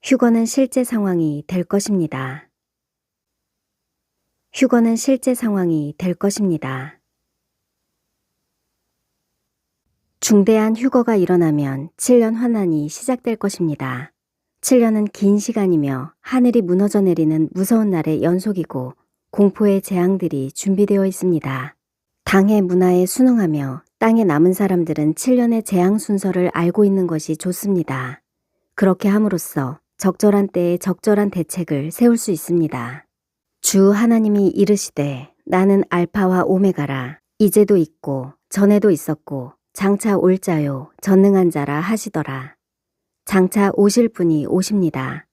휴거는 실제 상황이 될 것입니다. 휴거는 실제 상황이 될 것입니다. 중대한 휴거가 일어나면 7년 환난이 시작될 것입니다. 7년은 긴 시간이며 하늘이 무너져 내리는 무서운 날의 연속이고 공포의 재앙들이 준비되어 있습니다. 당의 문화에 순응하며 땅에 남은 사람들은 7년의 재앙 순서를 알고 있는 것이 좋습니다. 그렇게 함으로써 적절한 때에 적절한 대책을 세울 수 있습니다. 주 하나님이 이르시되 나는 알파와 오메가라. 이제도 있고 전에도 있었고 장차 올 자요 전능한 자라 하시더라. 장차 오실 분이 오십니다.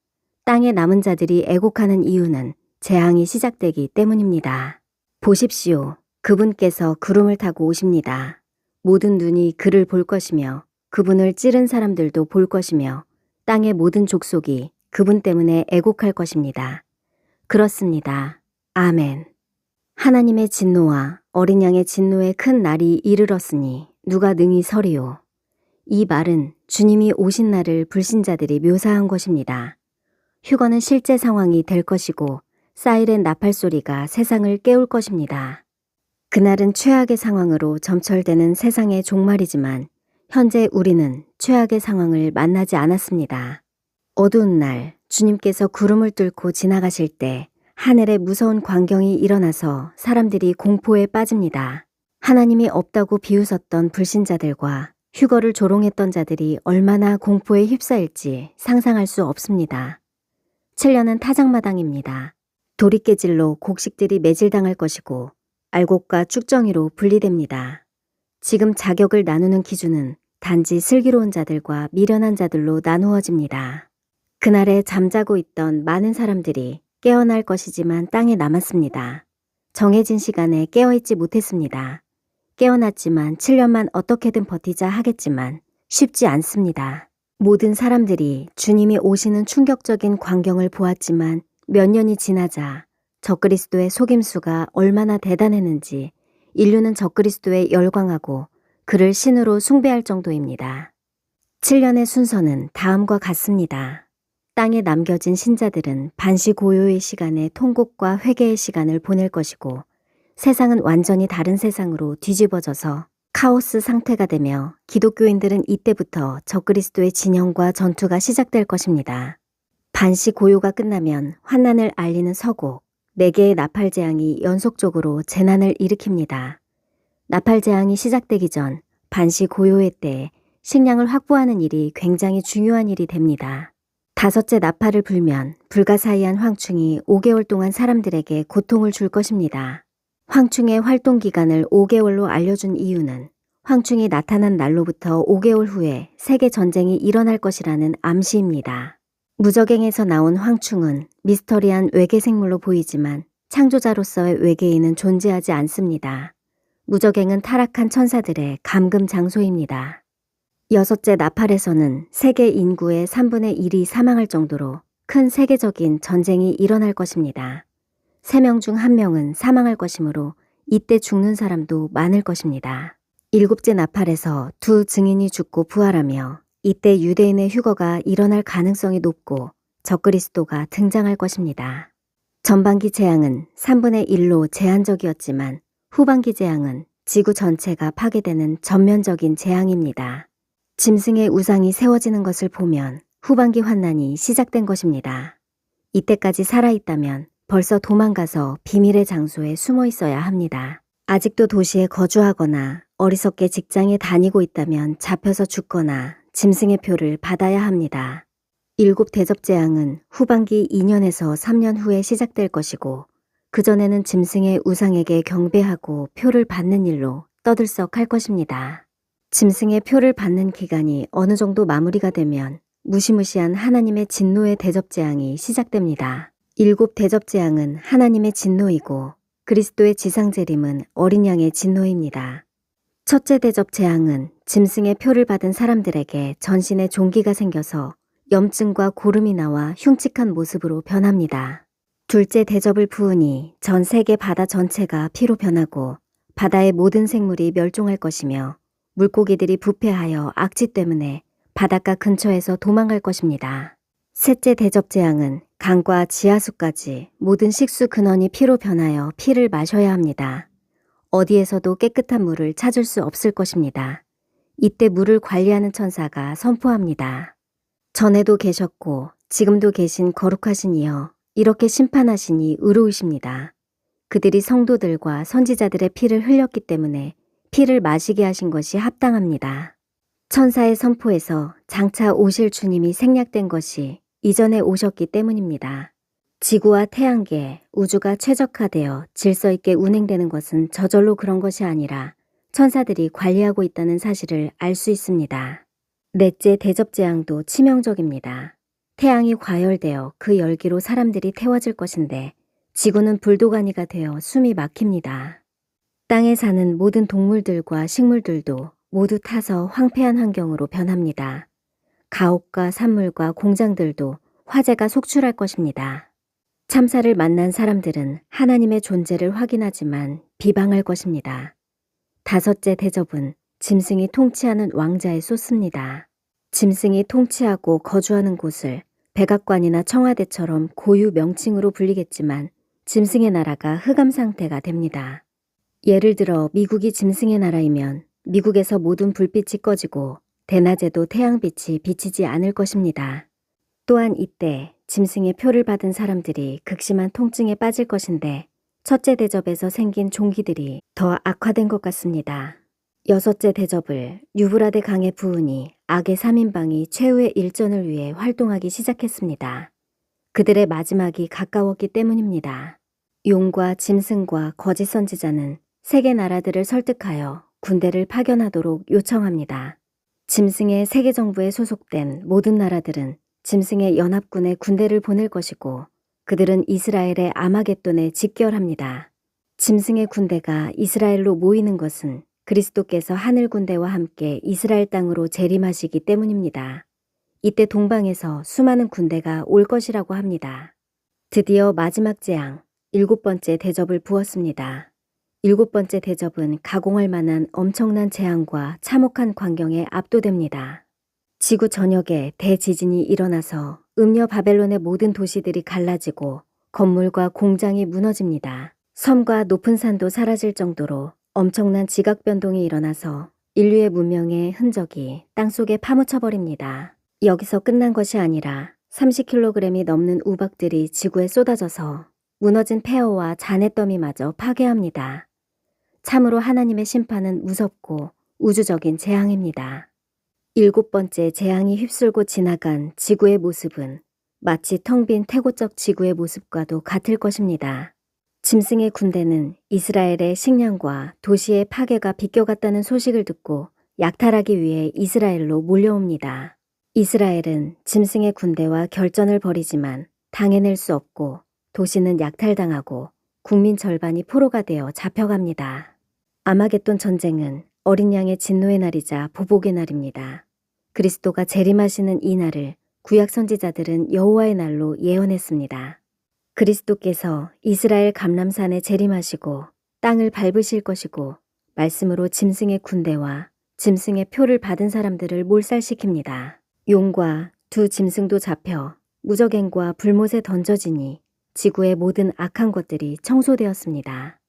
땅에 남은 자들이 애곡하는 이유는 재앙이 시작되기 때문입니다. 보십시오. 그분께서 구름을 타고 오십니다. 모든 눈이 그를 볼 것이며 그분을 찌른 사람들도 볼 것이며 땅의 모든 족속이 그분 때문에 애곡할 것입니다. 그렇습니다. 아멘. 하나님의 진노와 어린 양의 진노의 큰 날이 이르렀으니 누가 능히 서리요. 이 말은 주님이 오신 날을 불신자들이 묘사한 것입니다. 휴거는 실제 상황이 될 것이고 사이렌 나팔 소리가 세상을 깨울 것입니다. 그날은 최악의 상황으로 점철되는 세상의 종말이지만 현재 우리는 최악의 상황을 만나지 않았습니다. 어두운 날 주님께서 구름을 뚫고 지나가실 때 하늘에 무서운 광경이 일어나서 사람들이 공포에 빠집니다. 하나님이 없다고 비웃었던 불신자들과 휴거를 조롱했던 자들이 얼마나 공포에 휩싸일지 상상할 수 없습니다. 7년은 타작마당입니다. 도리깨질로 곡식들이 매질당할 것이고 알곡과 쭉정이로 분리됩니다. 지금 자격을 나누는 기준은 단지 슬기로운 자들과 미련한 자들로 나누어집니다. 그날에 잠자고 있던 많은 사람들이 깨어날 것이지만 땅에 남았습니다. 정해진 시간에 깨어있지 못했습니다. 깨어났지만 7년만 어떻게든 버티자 하겠지만 쉽지 않습니다. 모든 사람들이 주님이 오시는 충격적인 광경을 보았지만 몇 년이 지나자 적그리스도의 속임수가 얼마나 대단했는지 인류는 적그리스도에 열광하고 그를 신으로 숭배할 정도입니다. 7년의 순서는 다음과 같습니다. 땅에 남겨진 신자들은 반시고요의 시간에 통곡과 회개의 시간을 보낼 것이고 세상은 완전히 다른 세상으로 뒤집어져서 카오스 상태가 되며 기독교인들은 이때부터 적그리스도의 진영과 전투가 시작될 것입니다. 반시고요가 끝나면 환난을 알리는 서곡, 4개의 나팔 재앙이 연속적으로 재난을 일으킵니다. 나팔 재앙이 시작되기 전 반시고요의 때에 식량을 확보하는 일이 굉장히 중요한 일이 됩니다. 5째 나팔을 불면 불가사의한 황충이 5개월 동안 사람들에게 고통을 줄 것입니다. 황충의 활동 기간을 5개월로 알려준 이유는 황충이 나타난 날로부터 5개월 후에 세계 전쟁이 일어날 것이라는 암시입니다. 무적행에서 나온 황충은 미스터리한 외계 생물로 보이지만 창조자로서의 외계인은 존재하지 않습니다. 무적행은 타락한 천사들의 감금 장소입니다. 6째 나팔에서는 세계 인구의 3분의 1이 사망할 정도로 큰 세계적인 전쟁이 일어날 것입니다. 3명 중 1명은 사망할 것이므로 이때 죽는 사람도 많을 것입니다. 7째 나팔에서 2 증인이 죽고 부활하며 이때 유대인의 휴거가 일어날 가능성이 높고 적그리스도가 등장할 것입니다. 전반기 재앙은 3분의 1로 제한적이었지만 후반기 재앙은 지구 전체가 파괴되는 전면적인 재앙입니다. 짐승의 우상이 세워지는 것을 보면 후반기 환난이 시작된 것입니다. 이때까지 살아있다면 벌써 도망가서 비밀의 장소에 숨어 있어야 합니다. 아직도 도시에 거주하거나 어리석게 직장에 다니고 있다면 잡혀서 죽거나 짐승의 표를 받아야 합니다. 7 대접 재앙은 후반기 2년에서 3년 후에 시작될 것이고 그전에는 짐승의 우상에게 경배하고 표를 받는 일로 떠들썩할 것입니다. 짐승의 표를 받는 기간이 어느 정도 마무리가 되면 무시무시한 하나님의 진노의 대접 재앙이 시작됩니다. 7 대접 재앙은 하나님의 진노이고 그리스도의 지상재림은 어린 양의 진노입니다. 첫째 대접 재앙은 짐승의 표를 받은 사람들에게 전신에 종기가 생겨서 염증과 고름이 나와 흉측한 모습으로 변합니다. 둘째 대접을 부으니 전 세계 바다 전체가 피로 변하고 바다의 모든 생물이 멸종할 것이며 물고기들이 부패하여 악취 때문에 바닷가 근처에서 도망갈 것입니다. 셋째 대접 재앙은 강과 지하수까지 모든 식수 근원이 피로 변하여 피를 마셔야 합니다. 어디에서도 깨끗한 물을 찾을 수 없을 것입니다. 이때 물을 관리하는 천사가 선포합니다. 전에도 계셨고 지금도 계신 거룩하신 이여, 이렇게 심판하시니 의로우십니다. 그들이 성도들과 선지자들의 피를 흘렸기 때문에 피를 마시게 하신 것이 합당합니다. 천사의 선포에서 장차 오실 주님이 생략된 것이 이전에 오셨기 때문입니다. 지구와 태양계, 우주가 최적화되어 질서 있게 운행되는 것은 저절로 그런 것이 아니라 천사들이 관리하고 있다는 사실을 알 수 있습니다. 넷째 대접 재앙도 치명적입니다. 태양이 과열되어 그 열기로 사람들이 태워질 것인데 지구는 불도가니가 되어 숨이 막힙니다. 땅에 사는 모든 동물들과 식물들도 모두 타서 황폐한 환경으로 변합니다. 가옥과 산물과 공장들도 화재가 속출할 것입니다. 참사를 만난 사람들은 하나님의 존재를 확인하지만 비방할 것입니다. 다섯째 대접은 짐승이 통치하는 왕자에 쏟습니다. 짐승이 통치하고 거주하는 곳을 백악관이나 청와대처럼 고유 명칭으로 불리겠지만 짐승의 나라가 흑암 상태가 됩니다. 예를 들어 미국이 짐승의 나라이면 미국에서 모든 불빛이 꺼지고 대낮에도 태양빛이 비치지 않을 것입니다. 또한 이때 짐승의 표를 받은 사람들이 극심한 통증에 빠질 것인데 첫째 대접에서 생긴 종기들이 더 악화된 것 같습니다. 여섯째 대접을 유브라데 강에 부으니 악의 3인방이 최후의 일전을 위해 활동하기 시작했습니다. 그들의 마지막이 가까웠기 때문입니다. 용과 짐승과 거짓 선지자는 세계 나라들을 설득하여 군대를 파견하도록 요청합니다. 짐승의 세계 정부에 소속된 모든 나라들은 짐승의 연합군에 군대를 보낼 것이고 그들은 이스라엘의 아마겟돈에 집결합니다. 짐승의 군대가 이스라엘로 모이는 것은 그리스도께서 하늘 군대와 함께 이스라엘 땅으로 재림하시기 때문입니다. 이때 동방에서 수많은 군대가 올 것이라고 합니다. 드디어 마지막 재앙, 7번째 대접을 부었습니다. 7번째 대접은 가공할 만한 엄청난 재앙과 참혹한 광경에 압도됩니다. 지구 전역에 대지진이 일어나서 음녀 바벨론의 모든 도시들이 갈라지고 건물과 공장이 무너집니다. 섬과 높은 산도 사라질 정도로 엄청난 지각 변동이 일어나서 인류의 문명의 흔적이 땅속에 파묻혀버립니다. 여기서 끝난 것이 아니라 30kg이 넘는 우박들이 지구에 쏟아져서 무너진 폐허와 잔해더미마저 파괴합니다. 참으로 하나님의 심판은 무섭고 우주적인 재앙입니다. 7번째 재앙이 휩쓸고 지나간 지구의 모습은 마치 텅 빈 태고적 지구의 모습과도 같을 것입니다. 짐승의 군대는 이스라엘의 식량과 도시의 파괴가 비껴갔다는 소식을 듣고 약탈하기 위해 이스라엘로 몰려옵니다. 이스라엘은 짐승의 군대와 결전을 벌이지만 당해낼 수 없고 도시는 약탈당하고 국민 절반이 포로가 되어 잡혀갑니다. 아마겟돈 전쟁은 어린 양의 진노의 날이자 보복의 날입니다. 그리스도가 재림하시는 이 날을 구약 선지자들은 여호와의 날로 예언했습니다. 그리스도께서 이스라엘 감람산에 재림하시고 땅을 밟으실 것이고 말씀으로 짐승의 군대와 짐승의 표를 받은 사람들을 몰살시킵니다. 용과 두 짐승도 잡혀 무저갱과 불못에 던져지니 지구의 모든 악한 것들이 청소되었습니다.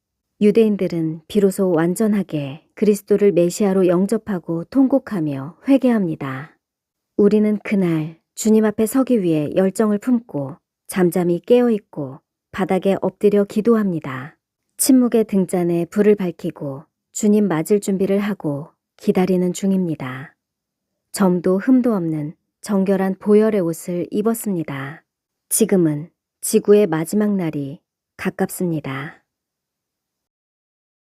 유대인들은 비로소 완전하게 그리스도를 메시아로 영접하고 통곡하며 회개합니다. 우리는 그날 주님 앞에 서기 위해 열정을 품고 잠잠히 깨어있고 바닥에 엎드려 기도합니다. 침묵의 등잔에 불을 밝히고 주님 맞을 준비를 하고 기다리는 중입니다. 점도 흠도 없는 정결한 보혈의 옷을 입었습니다. 지금은 지구의 마지막 날이 가깝습니다.